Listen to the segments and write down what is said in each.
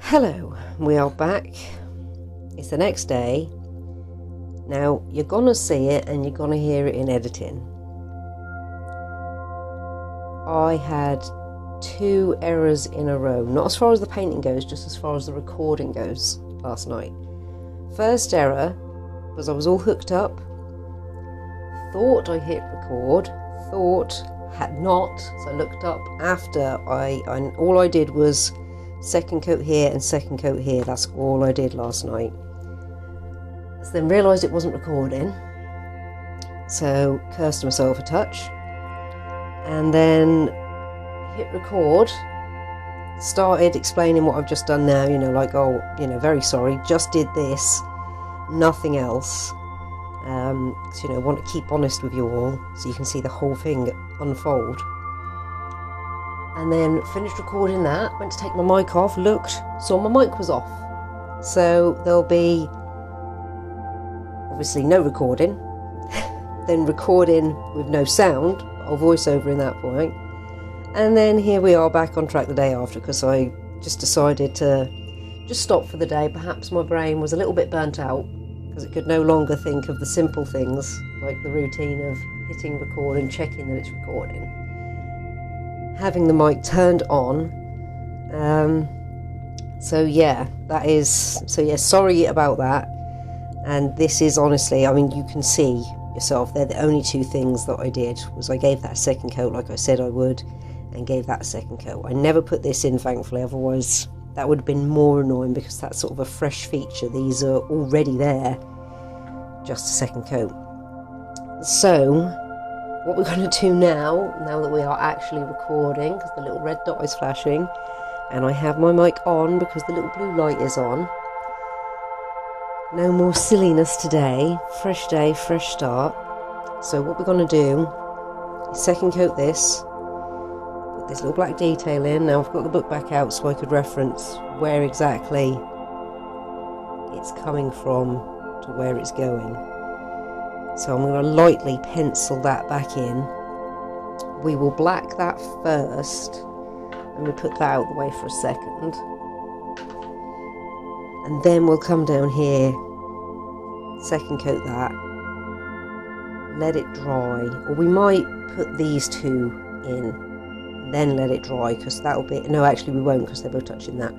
Hello, we are back. It's the next day. Now, you're gonna see it and you're gonna hear it in editing. I had 2 errors in a row, not as far as the painting goes, just as far as the recording goes last night. First error was I was all hooked up, thought I hit record, thought had not, so I looked up after all I did was second coat here and second coat here. That's all I did last night. So then realised it wasn't recording, so cursed myself a touch, and then hit record, started explaining what I've just done now, like, oh, very sorry, just did this, nothing else. So, want to keep honest with you all so you can see the whole thing unfold. And then finished recording that, went to take my mic off, looked, saw my mic was off. So there'll be obviously no recording, then recording with no sound, I'll voice over in that point. And then here we are back on track the day after, because I just decided to just stop for the day. Perhaps my brain was a little bit burnt out because it could no longer think of the simple things like the routine of hitting record and checking that it's recording. Having the mic turned on. Sorry about that. And this is honestly, you can see yourself, they're the only 2 things that I did. Was I gave that a second coat like I said I would, and gave that a second coat. I never put this in, thankfully, otherwise that would have been more annoying, because that's sort of a fresh feature. These are already there, just a second coat. So what we're going to do now that we are actually recording, because the little red dot is flashing, and I have my mic on because the little blue light is on. No more silliness today. Fresh day, fresh start. So what we're going to do is second coat this, put this little black detail in. Now I've got the book back out so I could reference where exactly it's coming from to where it's going. So I'm going to lightly pencil that back in. We will black that first, and we put that out the way for a second. And then we'll come down here, second coat that, let it dry. Or we might put these 2 in, then let it dry, because that'll be... No, actually we won't, because they're both touching that.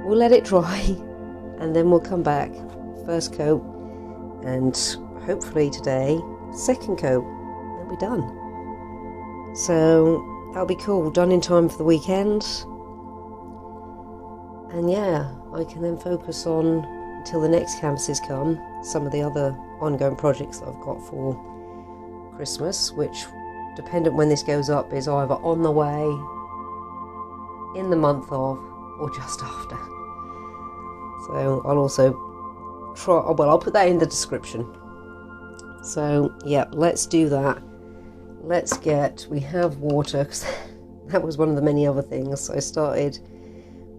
We'll let it dry, and then we'll come back, first coat, and hopefully today, second coat, and we'll be done. So that'll be cool, done in time for the weekend. And yeah, I can then focus on, until the next canvases come, some of the other ongoing projects that I've got for Christmas, which, dependent when this goes up, is either on the way, in the month of, or just after. So I'll also try, I'll put that in the description. So yeah, let's do that. We have water, because that was one of the many other things. So I started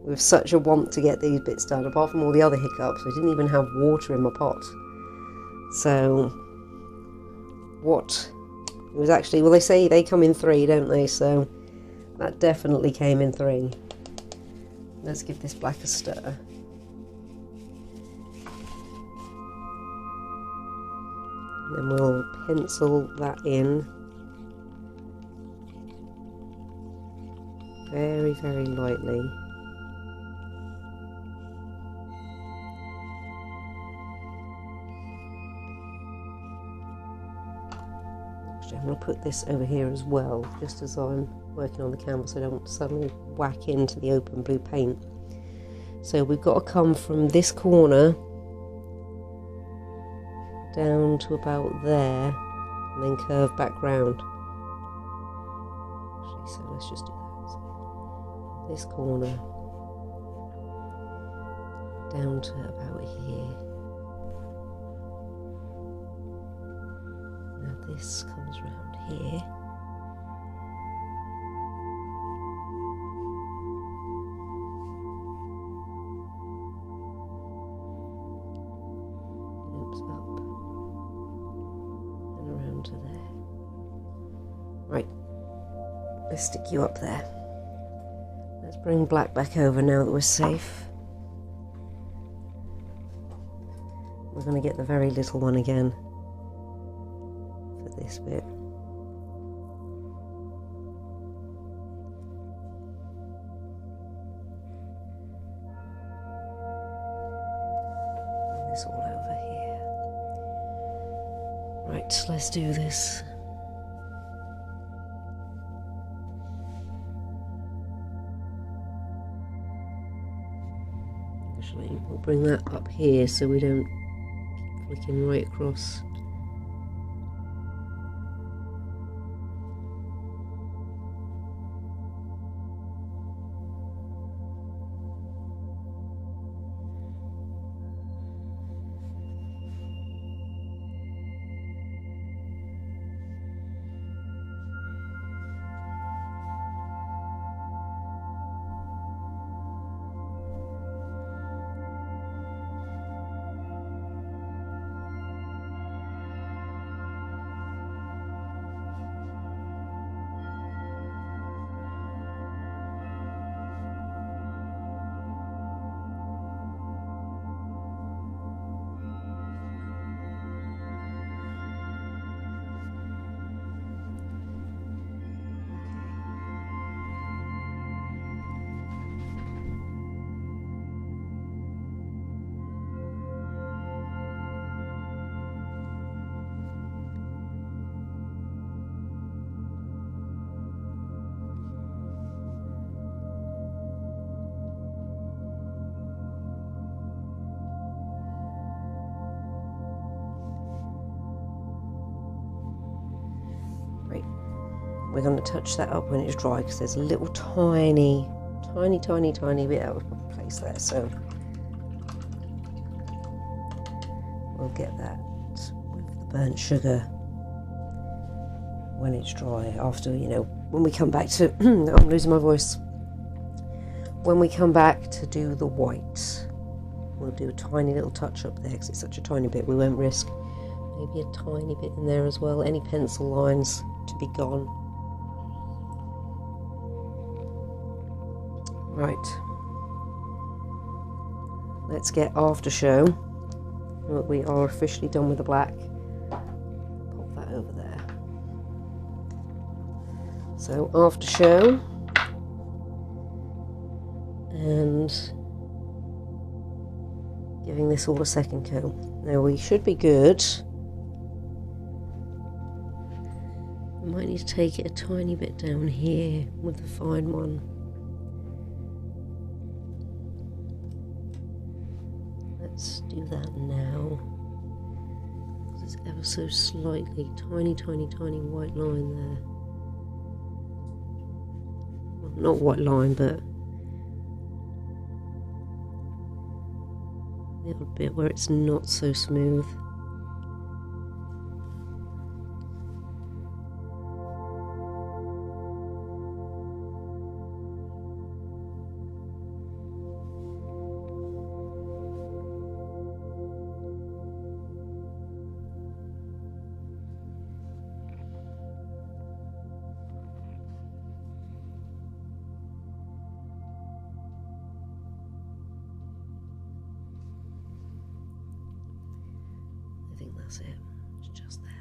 with such a want to get these bits done, apart from all the other hiccups. I didn't even have water in my pot. So what it was actually, well, they say they come in 3, don't they? So that definitely came in 3. Let's give this black a stir. Then we'll pencil that in very, very lightly. Actually, I'm going to put this over here as well, just as I'm working on the canvas. I don't want to suddenly whack into the open blue paint. So we've got to come from this corner down to about there, and then curve back round. Actually, so let's just do that. So this corner down to about here. Now this comes round here. To there. Right, let's stick you up there. Let's Bring black back over now that we're safe. We're going to get the very little one again for this bit. Bring this all over here. Right, let's do this. We'll bring that up here so we don't keep flicking right across. We're going to touch that up when it's dry because there's a little tiny bit out of place there, so we'll get that with the burnt sugar when it's dry. After, you know, when we come back to I'm losing my voice. When we come back to do the white, we'll do a tiny little touch up there because it's such a tiny bit. We won't risk maybe a tiny bit in there as well. Any pencil lines to be gone. Right, let's get Aftershow. We are officially done with the black. Pop that over there. So Aftershow, and giving this all a second coat. Now we should be good. We might need to take it a tiny bit down here with the fine one. Let's do that now. There's ever so slightly, tiny white line there. Well, not white line, but a little bit where it's not so smooth. I think that's it. It's just there.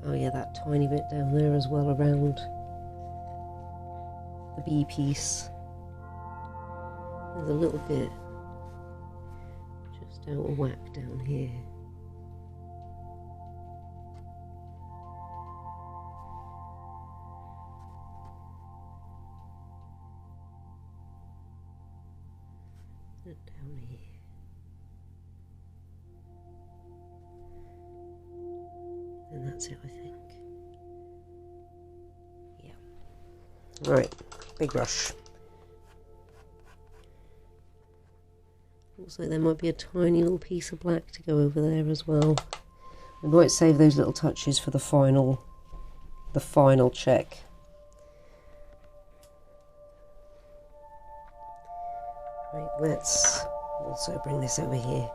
Oh yeah, that tiny bit down there as well around the B piece. There's a little bit just out of whack down here. Down here. And that's it, I think. Yeah. Right, big brush. Looks like there might be a tiny little piece of black to go over there as well. We might save those little touches for the final check. Right, let's also bring this over here.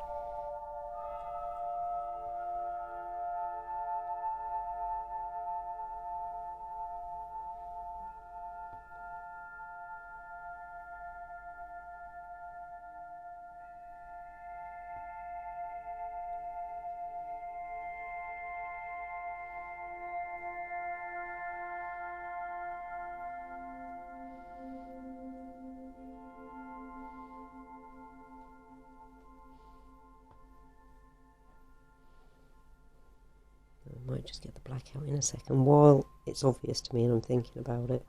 just get the black out in a second while it's obvious to me and I'm thinking about it.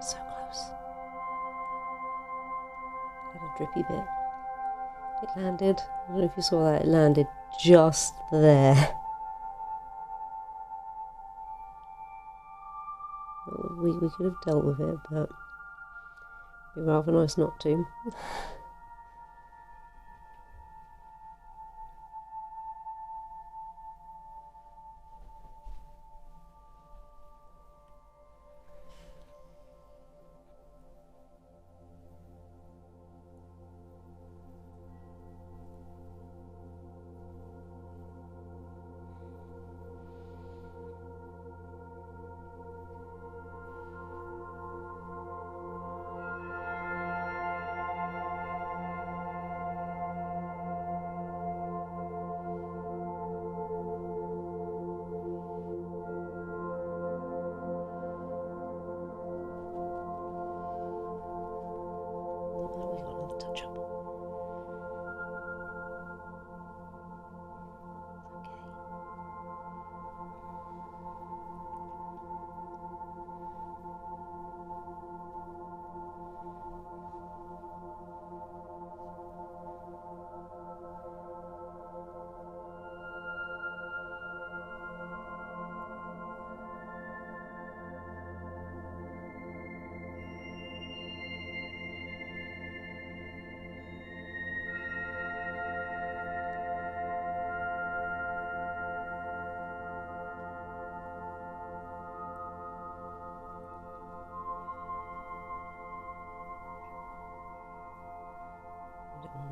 So close. Had a drippy bit. It landed. I don't know if you saw that. It landed just there. We could have dealt with it, but it'd be rather nice not to.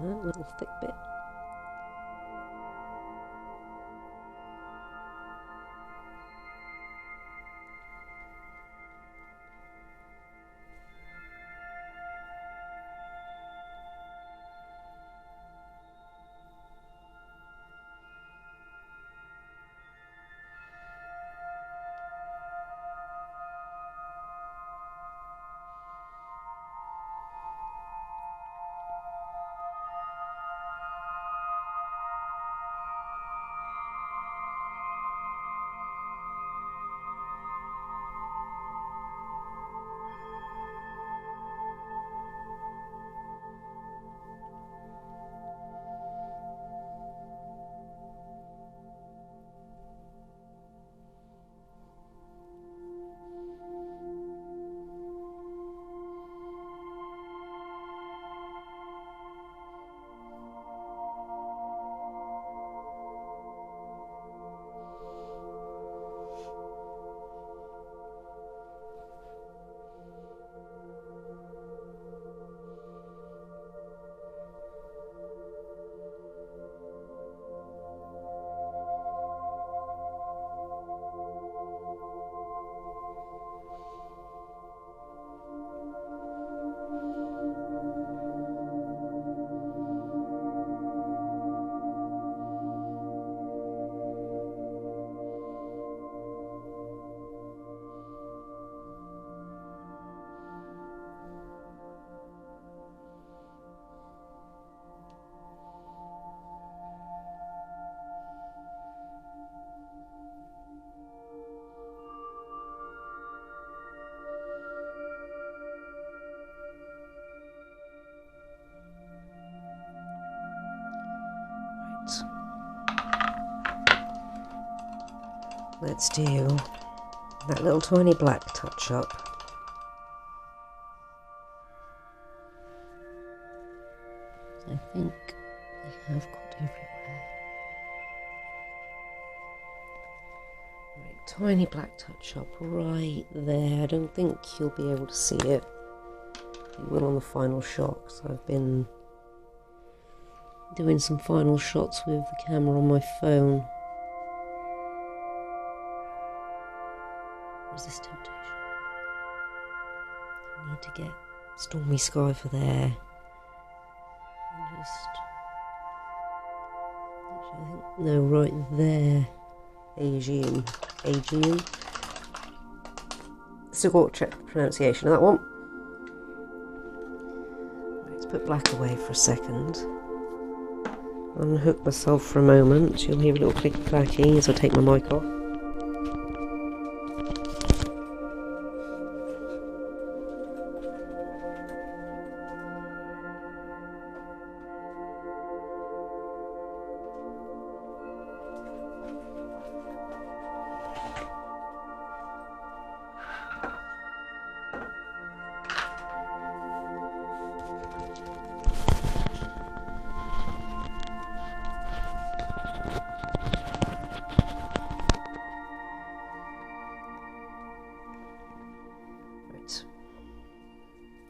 That little thick bit. Let's do that little tiny black touch up. I think I have got everywhere. Right, tiny black touch up right there. I don't think you'll be able to see it. You will on the final shot, because I've been doing some final shots with the camera on my phone. Resist temptation. I need to get Stormy Sky for there. And just, actually, I think, no, right there. Aegean. Still got to check the pronunciation of that one. Right, let's put black away for a second. Unhook myself for a moment. You'll hear a little clicky clacky as I take my mic off.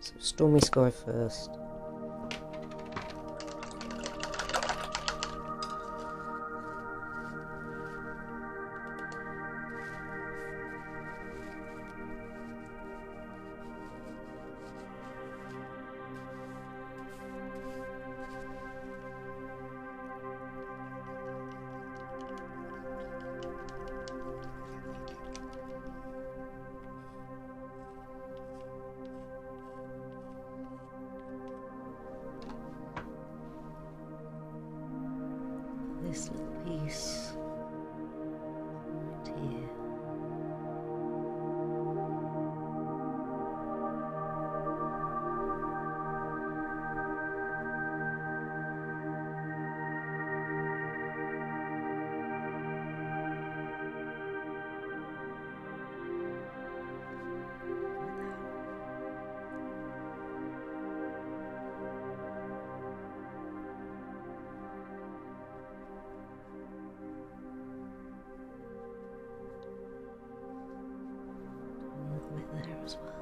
So Stormy Sky first. This little piece right here. There as well.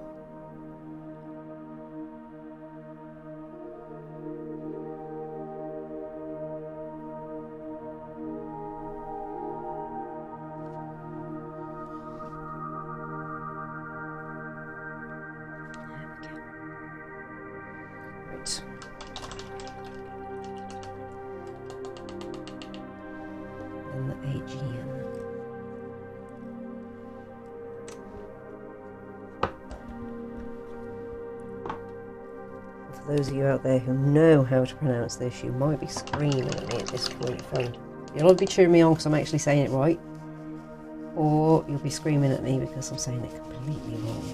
There we go. Right. And the Aegean. For those of you out there who know how to pronounce this, you might be screaming at me at this point. You'll either be cheering me on because I'm actually saying it right, or you'll be screaming at me because I'm saying it completely wrong.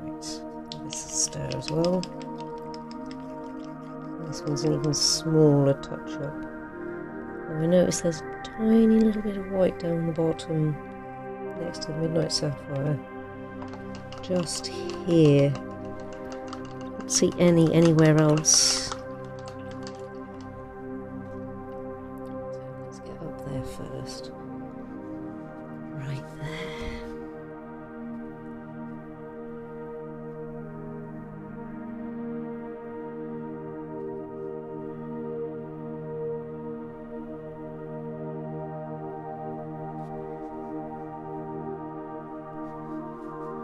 Right, this will stir as well. This one's an even smaller touch up. And I notice there's a tiny little bit of white down the bottom next to the Midnight Sapphire. Just here. Don't see anywhere else. So let's get up there first. Right there.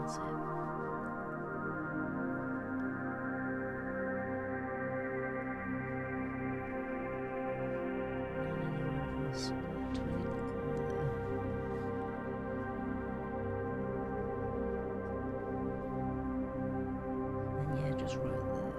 That's it. Just right there.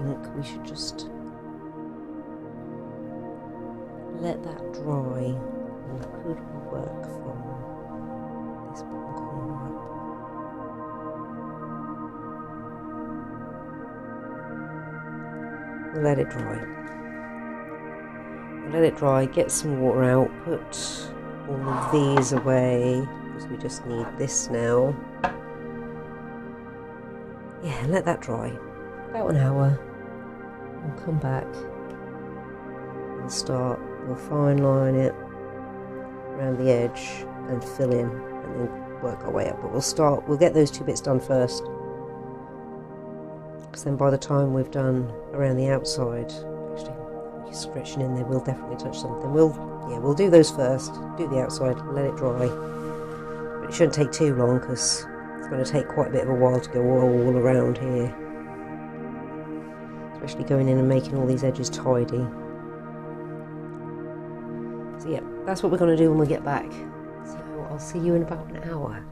think we should just let that dry, and could work from this bottom corner up. We'll let it dry. We'll let it dry, get some water out, put all of these away, because we just need this now. Yeah, let that dry. About an hour. We'll come back and start. We'll fine line it around the edge and fill in, and then work our way up. But we'll get those two bits done first, because then by the time we've done around the outside, actually, if you're scratching in there, we'll definitely touch something. We'll do those first, do the outside, let it dry. But it shouldn't take too long, because it's going to take quite a bit of a while to go all around here. Especially going in and making all these edges tidy. So yeah, that's what we're going to do when we get back. So I'll see you in about an hour.